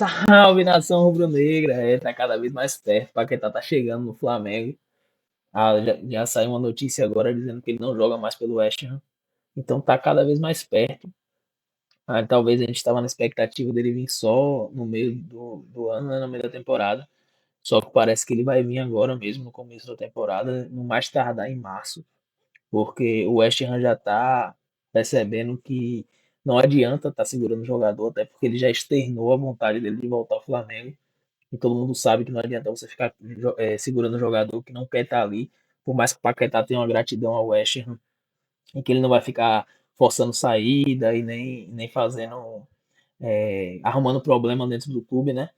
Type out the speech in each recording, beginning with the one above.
Salve, nação rubro-negra! Tá cada vez mais perto. Paquetá tá chegando no Flamengo. Já saiu uma notícia agora dizendo que ele não joga mais pelo West Ham. Então tá cada vez mais perto. Talvez a gente estava na expectativa dele vir só no meio do ano, né, no meio da temporada. Só que parece que ele vai vir agora mesmo, no começo da temporada, no mais tardar em março. Porque o West Ham já tá percebendo que não adianta estar segurando o jogador, até porque ele já externou a vontade dele de voltar ao Flamengo. E todo mundo sabe que não adianta você ficar segurando o jogador que não quer estar ali, por mais que o Paquetá tenha uma gratidão ao West Ham, e que ele não vai ficar forçando saída e nem fazendo, arrumando problema dentro do clube, né?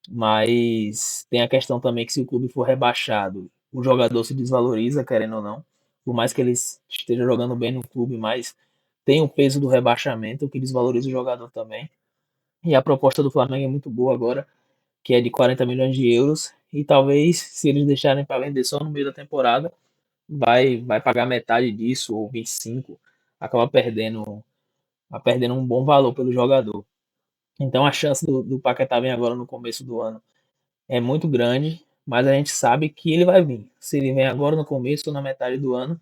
Mas tem a questão também que se o clube for rebaixado, o jogador se desvaloriza, querendo ou não. Por mais que ele esteja jogando bem no clube, mas tem o peso do rebaixamento, que desvaloriza o jogador também. E a proposta do Flamengo é muito boa agora, que é de 40 milhões de euros, e talvez, se eles deixarem para vender só no meio da temporada, vai pagar metade disso, ou 25, acaba perdendo um bom valor pelo jogador. Então a chance do Paquetá vir agora no começo do ano é muito grande, mas a gente sabe que ele vai vir. Se ele vem agora no começo ou na metade do ano,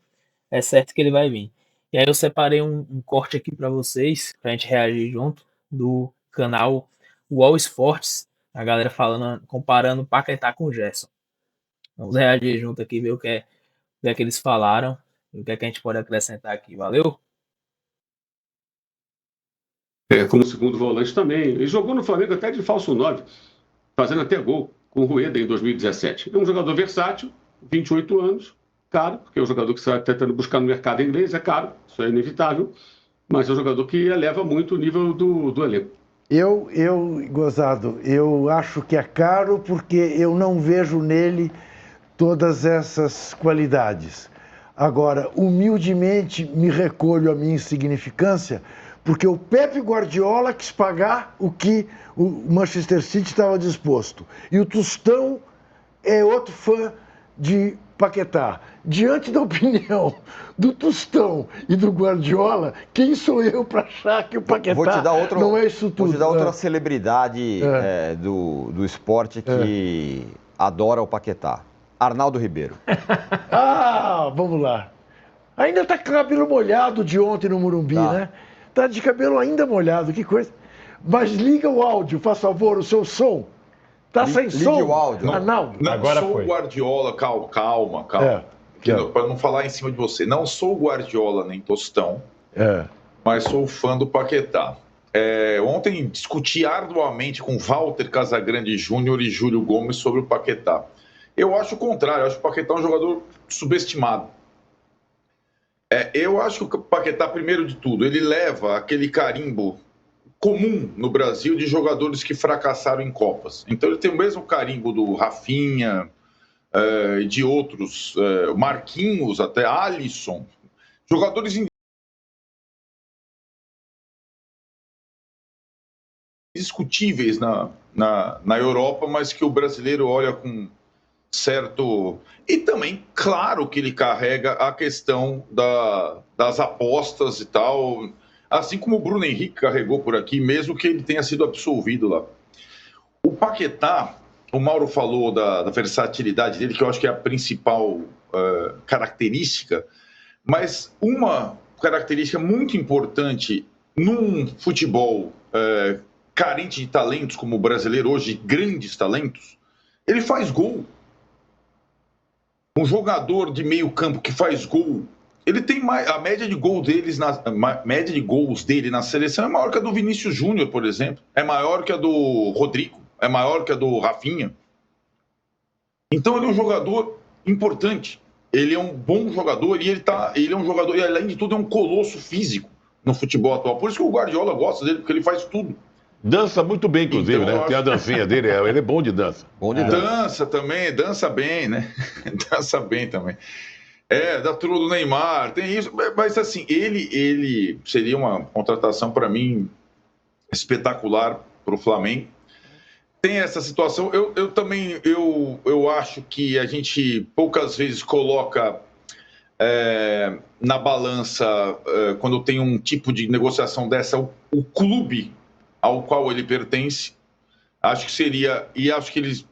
é certo que ele vai vir. E aí eu separei um corte aqui para vocês, para a gente reagir junto, do canal Wall Sports, a galera falando, comparando o Paquetá com o Gerson. Vamos reagir junto aqui, ver o que é que eles falaram e o que é que a gente pode acrescentar aqui. Valeu? Como segundo volante também. Ele jogou no Flamengo até de falso 9, fazendo até gol com o Rueda em 2017. É um jogador versátil, 28 anos, caro, porque é um jogador que você está tentando buscar no mercado inglês, é caro, isso é inevitável, mas é um jogador que eleva muito o nível do elenco. Gozado, eu acho que é caro porque eu não vejo nele todas essas qualidades. Agora, humildemente me recolho à minha insignificância, porque o Pepe Guardiola quis pagar o que o Manchester City estava disposto. E o Tostão é outro fã de Paquetá. Diante da opinião do Tostão e do Guardiola, quem sou eu para achar que o Paquetá não é isso tudo? Vou te dar outra celebridade do esporte que adora o Paquetá. Arnaldo Ribeiro. Vamos lá. Ainda tá com cabelo molhado de ontem no Morumbi, né? Tá de cabelo ainda molhado, que coisa. Mas liga o áudio, faz favor, o seu som. Tá sem som? Ligue o áudio. Arnaldo. Não Agora sou foi. o Guardiola, calma. Para não falar em cima de você. Não sou o Guardiola nem Tostão, mas sou fã do Paquetá. Ontem discuti arduamente com Walter Casagrande Júnior e Júlio Gomes sobre o Paquetá. Eu acho o contrário, eu acho o Paquetá um jogador subestimado. Eu acho que o Paquetá, primeiro de tudo, ele leva aquele carimbo comum no Brasil de jogadores que fracassaram em Copas. Então ele tem o mesmo carimbo do Rafinha, de outros, Marquinhos, até Alisson, jogadores indiscutíveis na Europa, mas que o brasileiro olha com certo... E também, claro que ele carrega a questão das apostas e tal, assim como o Bruno Henrique carregou por aqui, mesmo que ele tenha sido absolvido lá. O Paquetá, o Mauro falou da versatilidade dele, que eu acho que é a principal característica, mas uma característica muito importante num futebol carente de talentos, como o brasileiro hoje, grandes talentos, ele faz gol. Um jogador de meio campo que faz gol, ele tem a média de gols dele na seleção é maior que a do Vinícius Júnior, por exemplo, é maior que a do Rodrigo, é maior que a do Rafinha. Então ele é um jogador importante, ele é um bom jogador e ele é um jogador, e além de tudo é um colosso físico no futebol atual. Por isso que o Guardiola gosta dele, porque ele faz tudo. Dança muito bem, inclusive, Então, né? Tem a dancinha dele, ele é bom de dança. Dança também, dança bem, né? Dança bem também. Da turma do Neymar, tem isso. Mas assim, ele seria uma contratação para mim espetacular para o Flamengo. Tem essa situação. Eu também eu acho que a gente poucas vezes coloca na balança, quando tem um tipo de negociação dessa, o clube ao qual ele pertence. Acho que seria, e acho que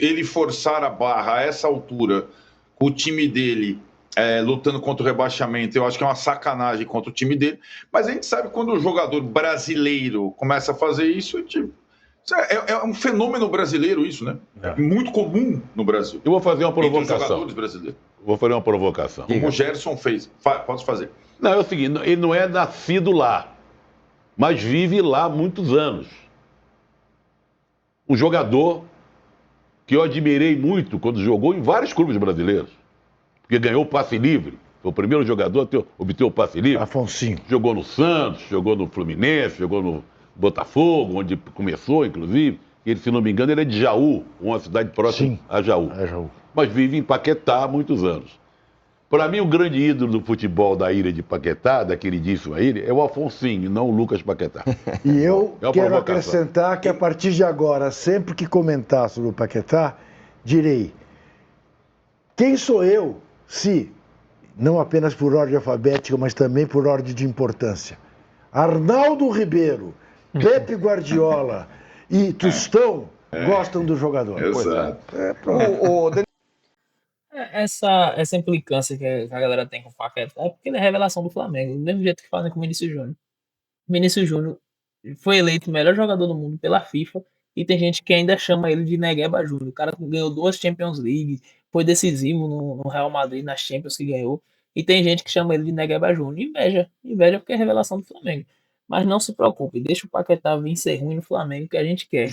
ele forçar a barra a essa altura, com o time dele lutando contra o rebaixamento, eu acho que é uma sacanagem contra o time dele. Mas a gente sabe que quando o jogador brasileiro começa a fazer isso, é um fenômeno brasileiro isso, né? É muito comum no Brasil. Eu vou fazer uma Entre os provocação. jogadores brasileiros. Vou fazer uma provocação. Como o Gerson fez. Posso fazer. Não, é o seguinte, ele não é nascido lá, mas vive lá há muitos anos. Um jogador que eu admirei muito quando jogou em vários clubes brasileiros, porque ganhou o passe livre. Foi o primeiro jogador a obter o passe livre. Afonsinho. Jogou no Santos, jogou no Fluminense, jogou no Botafogo, onde começou, inclusive. Ele, se não me engano, ele é de Jaú, uma cidade próxima a Jaú. É Jaú. Mas vive em Paquetá há muitos anos. Para mim, o grande ídolo do futebol da ilha de Paquetá, da queridíssima ilha, é o Afonsinho, não o Lucas Paquetá. E eu É uma quero provocação. acrescentar que a partir de agora, sempre que comentar sobre o Paquetá, direi: quem sou eu se, não apenas por ordem alfabética, mas também por ordem de importância, Arnaldo Ribeiro, Pepe Guardiola e Tostão gostam do jogador? Exato. Essa implicância que a galera tem com o Paquetá é porque ele é revelação do Flamengo, do mesmo jeito que fazem com o Vinícius Júnior. Vinícius Júnior foi eleito o melhor jogador do mundo pela FIFA e tem gente que ainda chama ele de Negueba Júnior. O cara ganhou 2 Champions League, foi decisivo no Real Madrid, nas Champions que ganhou, e tem gente que chama ele de Negueba Júnior. Inveja porque é revelação do Flamengo. Mas não se preocupe, deixa o Paquetá vir ser ruim no Flamengo que a gente quer.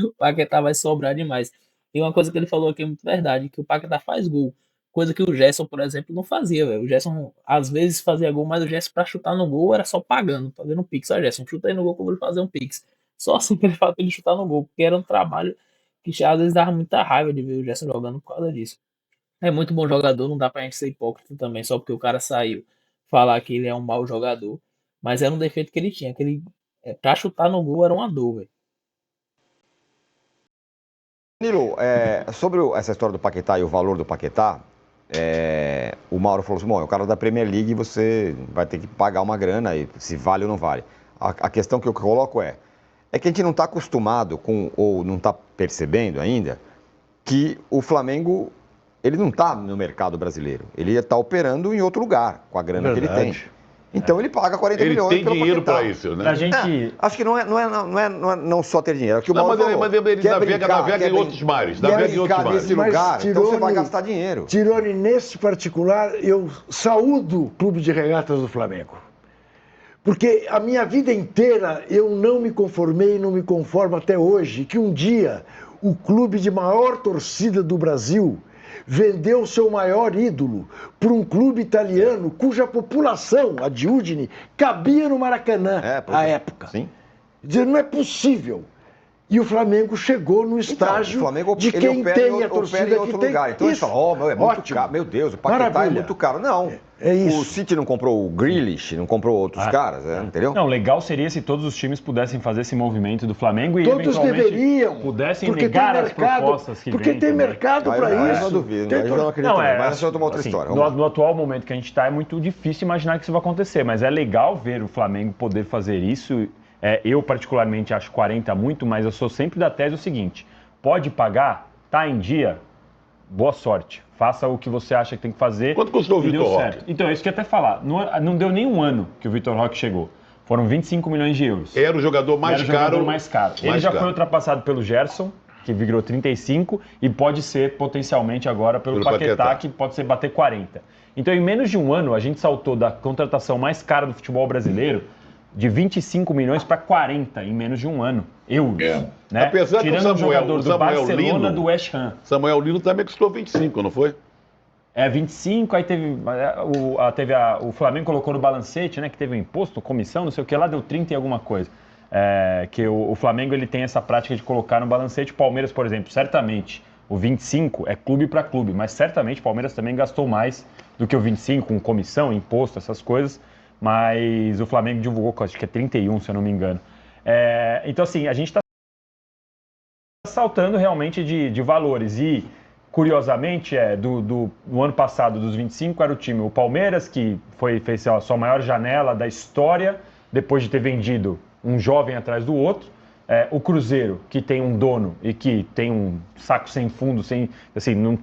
O Paquetá vai sobrar demais. E uma coisa que ele falou aqui é muito verdade, que o Paquetá faz gol. Coisa que o Gerson, por exemplo, não fazia, velho. O Gerson, às vezes, fazia gol, mas o Gerson, pra chutar no gol, era só pagando, fazendo um pix. Ó, Gerson, chuta aí no gol que eu vou fazer um pix. Só assim que ele fala pra ele chutar no gol, porque era um trabalho que às vezes dava muita raiva de ver o Gerson jogando por causa disso. É muito bom jogador, não dá pra gente ser hipócrita também, só porque o cara saiu falar que ele é um mau jogador. Mas era um defeito que ele tinha, que ele, pra chutar no gol, era uma dor, velho. Nilo, sobre essa história do Paquetá e o valor do Paquetá, o Mauro falou assim, bom, é o cara da Premier League, você vai ter que pagar uma grana, e se vale ou não vale. A questão que eu coloco é que a gente não está acostumado com, ou não está percebendo ainda, que o Flamengo, ele não está no mercado brasileiro. Ele está operando em outro lugar, com a grana que ele tem. Então ele paga 40 milhões Ele tem dinheiro para isso, né? A gente... acho que não é não só ter dinheiro. É que o Mauro falou. Mas ele navega em outros mares. Navega em outros mares. Nesse lugar, então você vai gastar dinheiro. Tirone, nesse particular, eu saúdo o Clube de Regatas do Flamengo. Porque a minha vida inteira eu não me conformei e não me conformo até hoje que um dia o clube de maior torcida do Brasil vendeu seu maior ídolo para um clube italiano cuja população, a de Udine, cabia no Maracanã à época. Sim. Dizer, não é possível. E o Flamengo chegou no estágio de quem tem a torcida em outro que lugar. tem. Então eles falam, é muito caro. Meu Deus, o Paquetá é muito caro. Não. É isso. O City não comprou o Grealish, não comprou outros caras, entendeu? Não, legal seria se todos os times pudessem fazer esse movimento do Flamengo e todos eventualmente deveriam, pudessem negar as propostas que porque vem tem também. mercado para isso. Eu não duvido, eu não acredito. Mas essa é uma outra história. No atual momento que a gente está, é muito difícil imaginar que isso vai acontecer, mas é legal ver o Flamengo poder fazer isso. Eu, particularmente, acho 40 muito, mas eu sou sempre da tese o seguinte: pode pagar, tá em dia, boa sorte. Faça o que você acha que tem que fazer. Quanto custou o Vitor Roque? Então, é isso que eu ia até falar. Não deu nem um ano que o Vitor Roque chegou. Foram 25 milhões de euros. Era o jogador mais caro. Ele já foi ultrapassado pelo Gerson, que virou 35, e pode ser potencialmente agora pelo Paquetá, que pode ser bater 40. Então, em menos de um ano, a gente saltou da contratação mais cara do futebol brasileiro de 25 milhões para 40 em menos de um ano. Euros. Né? Apesar tirando que um jogador do Barcelona, Lino, do West Ham. Samuel Lino também custou 25, não foi? 25, aí teve o Flamengo colocou no balancete, né, que teve um imposto, comissão, não sei o que lá, deu 30 e alguma coisa. Que o Flamengo ele tem essa prática de colocar no balancete. Palmeiras, por exemplo, certamente o 25 é clube para clube, mas certamente o Palmeiras também gastou mais do que o 25 com comissão, imposto, essas coisas. Mas o Flamengo divulgou, acho que é 31, se eu não me engano. Então, assim, a gente está saltando realmente de valores. E, curiosamente, no ano passado, dos 25, era o Palmeiras, que fez a sua maior janela da história, depois de ter vendido um jovem atrás do outro. o Cruzeiro, que tem um dono e que tem um saco sem fundo, assim, não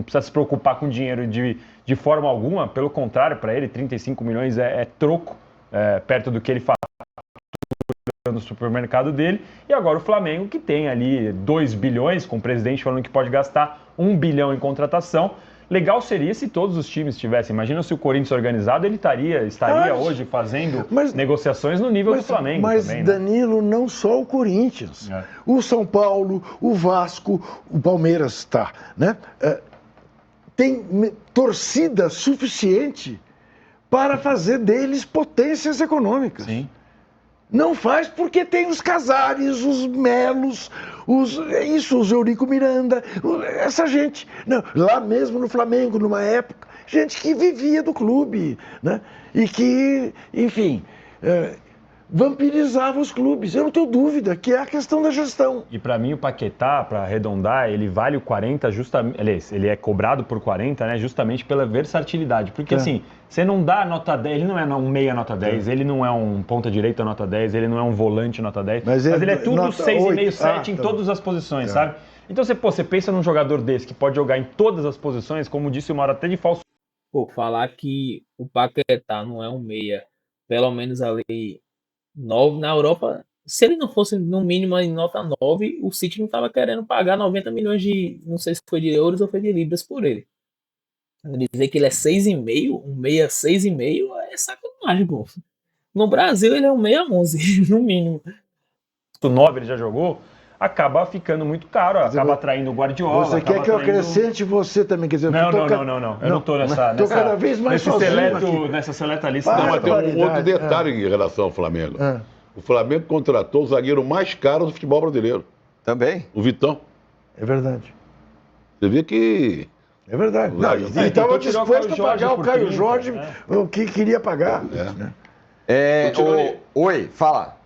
precisa se preocupar com dinheiro de forma alguma, pelo contrário, para ele 35 milhões é troco, perto do que ele faz no supermercado dele, e agora o Flamengo, que tem ali 2 bilhões, com o presidente falando que pode gastar 1 bilhão em contratação. Legal seria se todos os times tivessem. Imagina se o Corinthians organizado, ele estaria hoje fazendo negociações no nível do Flamengo. Mas, também, Danilo, né? não só o Corinthians. O São Paulo, o Vasco, o Palmeiras está, né? Tem torcida suficiente para fazer deles potências econômicas. Sim. Não faz porque tem os Casares, os Melos, os Eurico Miranda, essa gente. Não, lá mesmo no Flamengo, numa época, gente que vivia do clube, né? E que, enfim, vampirizava os clubes. Eu não tenho dúvida que é a questão da gestão. E para mim o Paquetá, para arredondar, ele vale o 40 justamente, aliás, ele é cobrado por 40, né, justamente pela versatilidade, porque assim, você não dá nota 10, ele não é um meia nota 10, ele não é um ponta direita nota 10, ele não é um volante nota 10, mas ele é tudo 6,5, 7 em todas as posições, sabe? Então você pensa num jogador desse que pode jogar em todas as posições, como disse o Mauro, até de falso. Pô, falar que o Paquetá não é um meia, pelo menos ali 9 na Europa, se ele não fosse no mínimo em nota 9, o City não estava querendo pagar 90 milhões de, não sei se foi de euros ou foi de libras por ele. Dizer que ele é 6,5, um meia 6,5 é sacanagem, pô. No Brasil ele é um meia 11, no mínimo. O 9 ele já jogou, acaba ficando muito caro, acaba atraindo o Guardiola. Você quer que eu acrescente você também? Quer dizer, não. Eu não tô Estou cada vez mais nessa seleta lista. Não, mas tem um outro detalhe em relação ao Flamengo. O Flamengo contratou o zagueiro mais caro do futebol brasileiro. Também. O Vitão. É verdade. Você vê que... É verdade. E estava disposto a pagar o Caio Jorge o que queria pagar. Oi, fala.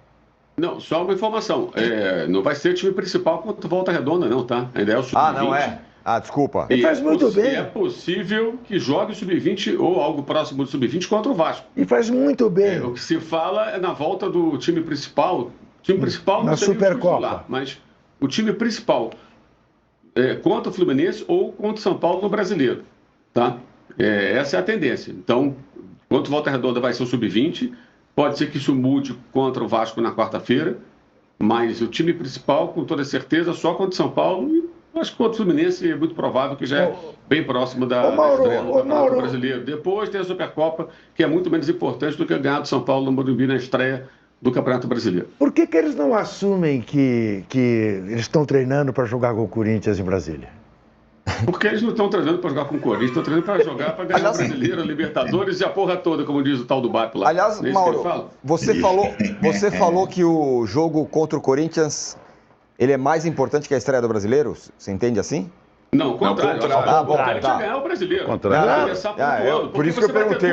Não, só uma informação. Não vai ser o time principal contra Volta Redonda, não, tá? Ainda é o Sub-20. Não é? Desculpa. E faz muito bem. É possível que jogue o Sub-20 ou algo próximo do Sub-20 contra o Vasco. E faz muito bem. O que se fala é na volta do time principal. O time principal na Supercopa. Mas o time principal contra o Fluminense ou contra o São Paulo no Brasileiro. Tá? Essa é a tendência. Então, enquanto Volta Redonda vai ser o Sub-20, pode ser que isso mude contra o Vasco na quarta-feira, mas o time principal, com toda certeza, só contra o São Paulo. E acho que contra o Fluminense é muito provável que já é bem próximo da estreia do Campeonato Brasileiro. Depois tem a Supercopa, que é muito menos importante do que ganhar do São Paulo no Morumbi na estreia do Campeonato Brasileiro. Por que eles não assumem que eles estão treinando para jogar com o Corinthians em Brasília? Porque eles não estão treinando para jogar com o Corinthians, estão treinando para jogar para ganhar o Brasileiro, a Libertadores e a porra toda, como diz o tal do BAP lá. Aliás, Mauro, você falou que o jogo contra o Corinthians ele é mais importante que a estreia do Brasileiro? Você entende assim? Não, contrário. Tá. Ganhar o Brasileiro. Por isso que eu perguntei,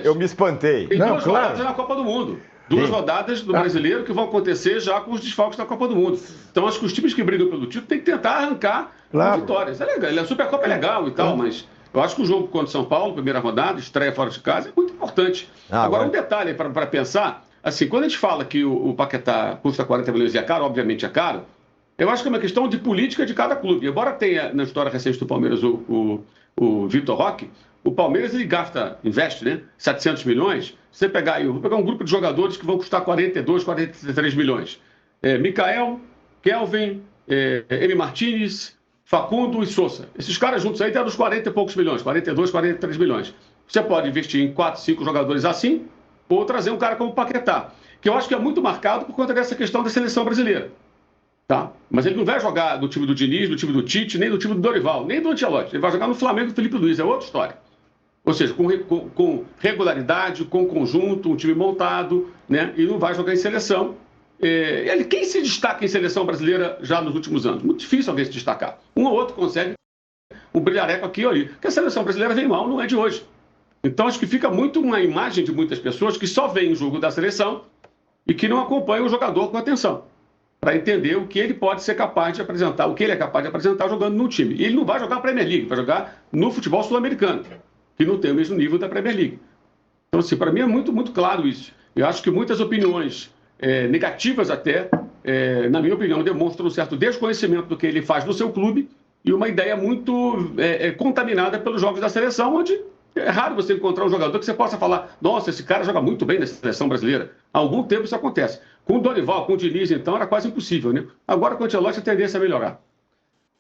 eu me espantei. Tem duas rodadas na Copa do Mundo. Duas rodadas do Brasileiro que vão acontecer já com os desfalques da Copa do Mundo. Então, acho que os times que brigam pelo título têm que tentar arrancar vitórias. É legal, a Supercopa é legal e tal, mas eu acho que o jogo contra o São Paulo, primeira rodada, estreia fora de casa, é muito importante. Agora, um detalhe para pensar, assim, quando a gente fala que o Paquetá custa 40 milhões e é caro, obviamente é caro, eu acho que é uma questão de política de cada clube. Embora tenha na história recente do Palmeiras o Vitor Roque, o Palmeiras ele investe, né, 700 milhões. Se você pegar, eu vou pegar um grupo de jogadores que vão custar 42, 43 milhões. Mikael, Kelvin, M. Martínez, Facundo e Sousa. Esses caras juntos aí tem uns 40 e poucos milhões, 42, 43 milhões. Você pode investir em 4, 5 jogadores assim, ou trazer um cara como o Paquetá, que eu acho que é muito marcado por conta dessa questão da seleção brasileira. Tá? Mas ele não vai jogar no time do Diniz, no time do Tite, nem no time do Dorival, nem do Ancelotti. Ele vai jogar no Flamengo do Felipe Luiz, é outra história. Ou seja, com regularidade, com conjunto, um time montado, né? E não vai jogar em seleção. Quem se destaca em seleção brasileira já nos últimos anos? Muito difícil alguém se destacar. Um ou outro consegue um brilhareco aqui ou ali. Porque a seleção brasileira vem mal, não é de hoje. Então acho que fica muito uma imagem de muitas pessoas que só veem o jogo da seleção e que não acompanham o jogador com atenção, para entender o que ele pode ser capaz de apresentar, o que ele é capaz de apresentar jogando no time. E ele não vai jogar a Premier League, vai jogar no futebol sul-americano, que não tem o mesmo nível da Premier League. Então, assim, para mim é muito, muito claro isso. Eu acho que muitas opiniões negativas até na minha opinião, demonstra um certo desconhecimento do que ele faz no seu clube e uma ideia muito contaminada pelos jogos da seleção, onde é raro você encontrar um jogador que você possa falar, nossa, esse cara joga muito bem na seleção brasileira. Há algum tempo isso acontece. Com o Dorival, com o Diniz, então, era quase impossível, né? Agora, com o Ancelotti, a tendência é melhorar.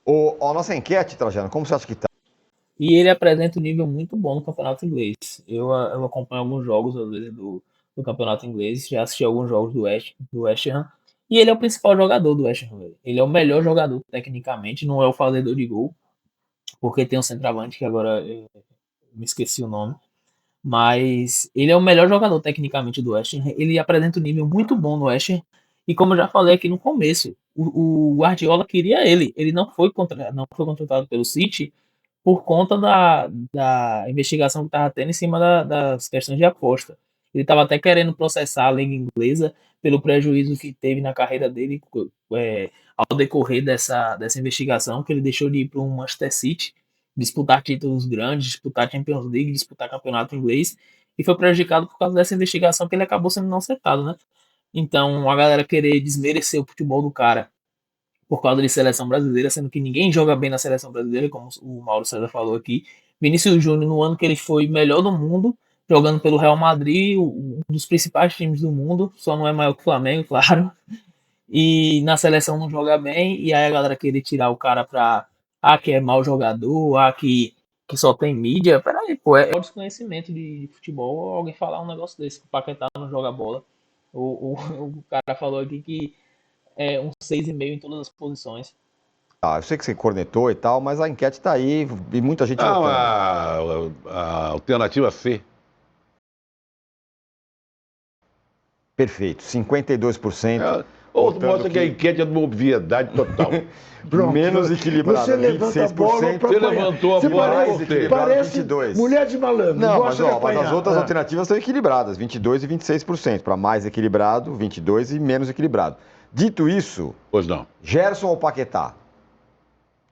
A nossa enquete, Trajano, como você acha que tá? E ele apresenta um nível muito bom no campeonato inglês. Eu acompanho alguns jogos, às vezes, do campeonato inglês, já assisti alguns jogos do West Ham, e ele é o principal jogador do West Ham. Ele é o melhor jogador tecnicamente, não é o fazedor de gol, porque tem um centroavante que agora me esqueci o nome, mas ele é o melhor jogador tecnicamente do West Ham. Ele apresenta um nível muito bom no West Ham, e como eu já falei aqui no começo, o Guardiola queria ele. Ele não foi contratado pelo City por conta da investigação que estava tendo em cima das questões de aposta. Ele estava até querendo processar a liga inglesa pelo prejuízo que teve na carreira dele ao decorrer dessa investigação, que ele deixou de ir para o Manchester City, disputar títulos grandes, disputar Champions League, disputar campeonato inglês, e foi prejudicado por causa dessa investigação que ele acabou sendo não acertado, né? Então, a galera querer desmerecer o futebol do cara por causa de seleção brasileira, sendo que ninguém joga bem na seleção brasileira, como o Mauro César falou aqui. Vinícius Júnior, no ano que ele foi melhor do mundo, jogando pelo Real Madrid, um dos principais times do mundo, só não é maior que o Flamengo, claro. E na seleção não joga bem, e aí a galera querer tirar o cara pra que é mau jogador, que só tem mídia. Peraí, pô, é o desconhecimento de futebol alguém falar um negócio desse, que o Paquetá não joga bola. O cara falou aqui que é um 6,5 em todas as posições. Eu sei que você cornetou e tal, mas a enquete tá aí e muita gente votando. A alternativa C. Perfeito, 52%. Mostra que a enquete é de uma obviedade total. Pronto, menos equilibrado, você levanta a bola 26%. pra Você apanhar. levantou a Você bola, parece, eu voltei. parece 22%. mulher de malandro. Não, gosta de mas apanhar. as outras alternativas estão equilibradas, 22% e 26%. Para mais equilibrado, 22% e menos equilibrado. Dito isso, Pois não. Gerson ou Paquetá?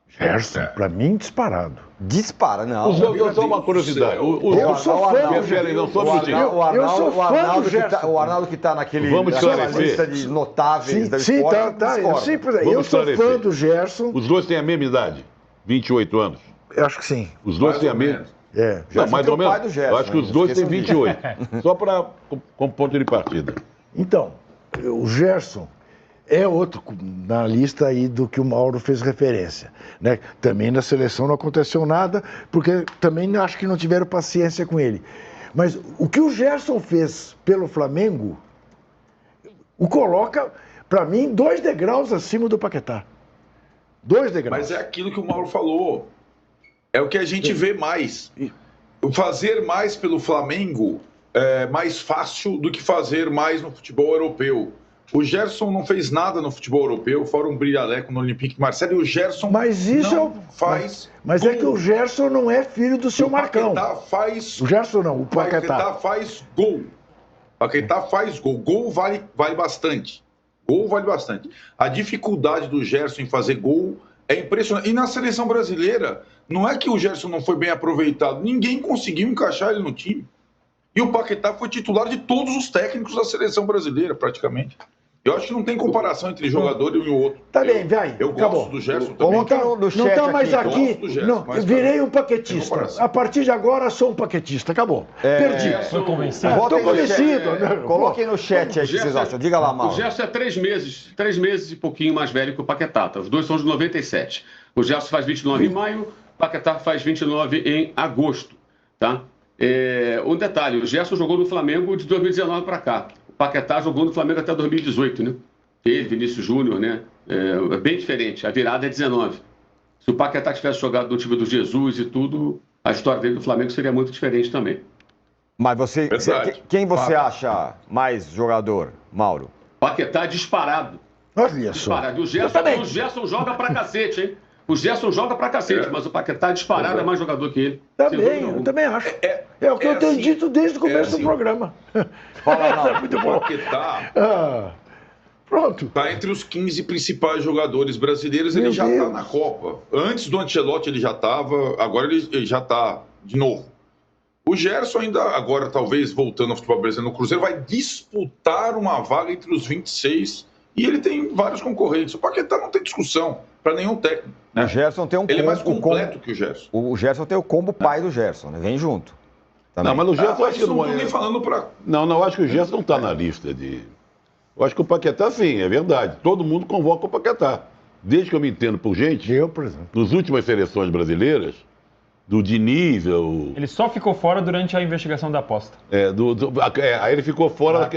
Gerson, pra mim, disparado. Dispara, não. Os dois, só uma curiosidade. Eu sou fã do Peraí, não, só um minutinho. Eu sou fã do Gerson. O Arnaldo que tá naquela esclarecer. lista de notáveis da Sim, esporte, tá. Eu Vamos sou fã esclarecer. do Gerson. Os dois têm a mesma idade, 28 anos. Eu acho que sim. Os dois Mais têm a ou mesma. menos. É. Não, mais tem ou o pai menos. do Gerson, Eu acho que né? os dois têm Esqueçam disso. 28. Só para como ponto de partida. Então, o Gerson é outro na lista aí do que o Mauro fez referência, né? Também na seleção não aconteceu nada, porque também acho que não tiveram paciência com ele. Mas o que o Gerson fez pelo Flamengo o coloca, para mim, 2 degraus acima do Paquetá. 2 degraus. Mas é aquilo que o Mauro falou. É o que a gente vê mais. Fazer mais pelo Flamengo é mais fácil do que fazer mais no futebol europeu. O Gerson não fez nada no futebol europeu, fora um brilhaleco no Olympique de Marseille, e o Gerson Mas isso não faz. Mas é que o Gerson não é filho do seu Marcão. Paquetá faz. O Gerson não, o Paquetá. Paquetá faz gol. Paquetá faz gol. Gol vale bastante. Gol vale bastante. A dificuldade do Gerson em fazer gol é impressionante. E na seleção brasileira, não é que o Gerson não foi bem aproveitado. Ninguém conseguiu encaixar ele no time. E o Paquetá foi titular de todos os técnicos da seleção brasileira, praticamente. Eu acho que não tem comparação entre jogador e o outro. Tá bem, vai. Eu acabou. gosto do Gerson também. Coloca no chat Não tá mais aqui, aqui. gosto do Gerson, Não, mas virei tem um paquetista. comparação. A partir de agora, sou um paquetista. Acabou. Perdi. Foi convencido? Votem Tô no chat. convencido. né? Coloquem no chat aí o que vocês acham. Diga lá, O Mauro. Gerson é 3 meses e pouquinho mais velho que o Paquetá. Tá? Os dois são de 97. O Gerson faz 29 em maio, o Paquetá faz 29 em agosto. Tá? Um detalhe, o Gerson jogou no Flamengo de 2019 para cá. O Paquetá jogou no Flamengo até 2018, né? Ele, Vinícius Júnior, né? É bem diferente. A virada é 19. Se o Paquetá tivesse jogado no time do Jesus e tudo, a história dele do Flamengo seria muito diferente também. Mas Verdade. quem você Fato. acha mais jogador, Mauro? Paquetá disparado. Olha só. Disparado. E Eu também. o Gerson joga pra cacete, hein? O Gerson joga pra cacete, mas o Paquetá disparado é mais jogador que ele. Sem dúvida Também, eu alguma. também acho. É o que eu tenho assim, dito desde o começo assim. do programa. Fala, É muito O bom. Paquetá Pronto. está entre os 15 principais jogadores brasileiros, ele Meu já Deus. está na Copa. Antes do Ancelotti ele já estava, agora ele já está de novo. O Gerson ainda, agora talvez voltando ao futebol brasileiro no Cruzeiro, vai disputar uma vaga entre os 26 E ele tem vários concorrentes. O Paquetá não tem discussão para nenhum técnico. Né? O Gerson tem um Ele é mais combo- completo que o Gerson. O Gerson tem o combo pai do Gerson, né? Vem junto. Também. Não, mas o Gerson Mas acho que isso não não tô nem falando para... Não, eu acho que o Gerson não está na lista de. Eu acho que o Paquetá, sim, é verdade. Todo mundo convoca o Paquetá. Desde que eu me entendo por gente, Eu, por exemplo. nas últimas seleções brasileiras, do Diniz, Ele só ficou fora durante a investigação da aposta. aí ele ficou fora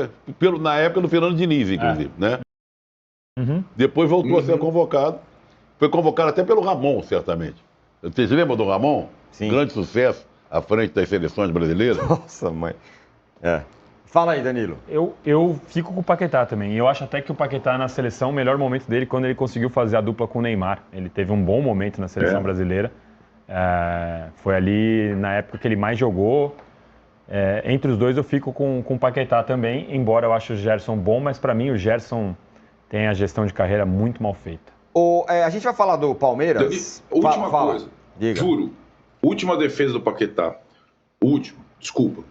na época do Fernando Diniz, inclusive, né? Uhum. Depois voltou a ser convocado. Foi convocado até pelo Ramon, certamente. Vocês lembram do Ramon? Sim. Grande sucesso à frente das seleções brasileiras. Nossa, mãe. É. Fala aí, Danilo. Eu fico com o Paquetá também. Eu acho até que o Paquetá na seleção, o melhor momento dele quando ele conseguiu fazer a dupla com o Neymar. Ele teve um bom momento na seleção brasileira. Foi ali na época que ele mais jogou. Entre os dois eu fico com o Paquetá também, embora eu ache o Gerson bom, mas para mim o Gerson tem a gestão de carreira muito mal feita. A gente vai falar do Palmeiras. Última Fala. coisa. Diga. Juro. Última defesa do Paquetá. Desculpa.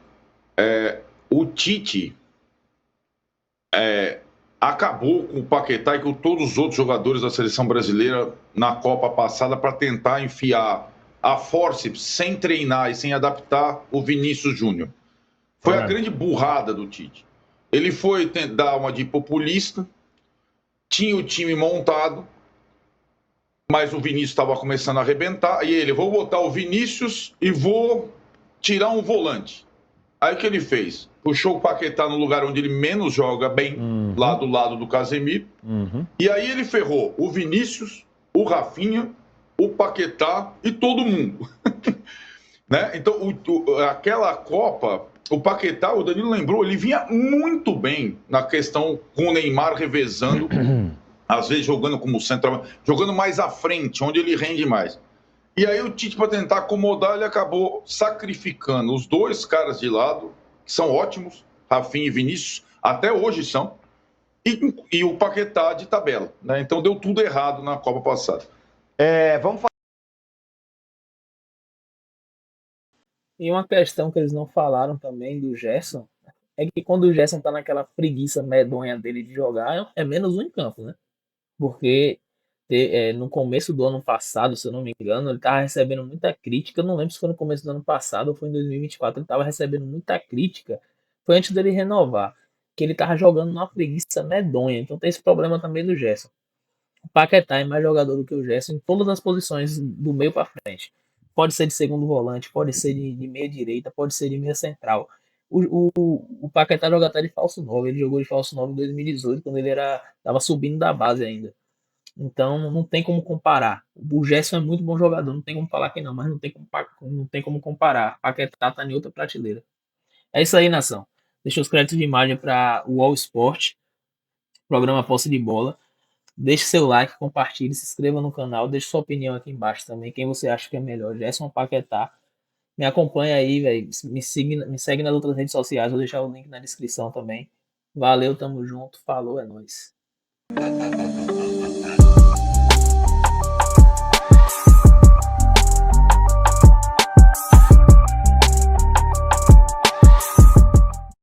O Tite acabou com o Paquetá e com todos os outros jogadores da seleção brasileira na Copa passada para tentar enfiar a forceps sem treinar e sem adaptar o Vinícius Júnior. Foi a grande burrada do Tite. Ele foi dar uma de populista, tinha o time montado, mas o Vinícius estava começando a arrebentar, e ele, vou botar o Vinícius e vou tirar um volante. Aí o que ele fez? Puxou o Paquetá no lugar onde ele menos joga bem, lá do lado do Casemiro, e aí ele ferrou o Vinícius, o Rafinha, o Paquetá e todo mundo. Né? Então, aquela Copa, o Paquetá, o Danilo lembrou, ele vinha muito bem na questão com o Neymar revezando, às vezes jogando como centroavante, jogando mais à frente, onde ele rende mais. E aí o Tite, para tentar acomodar, ele acabou sacrificando os dois caras de lado, que são ótimos, Rafinha e Vinícius, até hoje são, e o Paquetá de tabela. Né? Então deu tudo errado na Copa passada. Vamos falar. E uma questão que eles não falaram também do Gerson é que quando o Gerson tá naquela preguiça medonha dele de jogar, é menos um em campo, né? Porque no começo do ano passado, se eu não me engano, ele tava recebendo muita crítica. Eu não lembro se foi no começo do ano passado ou foi em 2024. Ele tava recebendo muita crítica. Foi antes dele renovar. Que ele tava jogando numa preguiça medonha. Então tem esse problema também do Gerson. O Paquetá é mais jogador do que o Gerson em todas as posições do meio para frente. Pode ser de segundo volante, pode ser de meia direita, pode ser de meia central. O Paquetá joga até de falso 9. Ele jogou de falso 9 em 2018, quando ele tava subindo da base ainda. Então não tem como comparar. O Gerson é muito bom jogador, não tem como falar que não, mas não tem como comparar. O Paquetá tá em outra prateleira. É isso aí, nação. Deixa os créditos de imagem para o All Sport, programa Posse de Bola. Deixe seu like, compartilhe, se inscreva no canal, deixe sua opinião aqui embaixo também. Quem você acha que é melhor, Gerson ou Paquetá? Me acompanha aí, velho. Me segue nas outras redes sociais, vou deixar o link na descrição também. Valeu, tamo junto, falou, é nóis.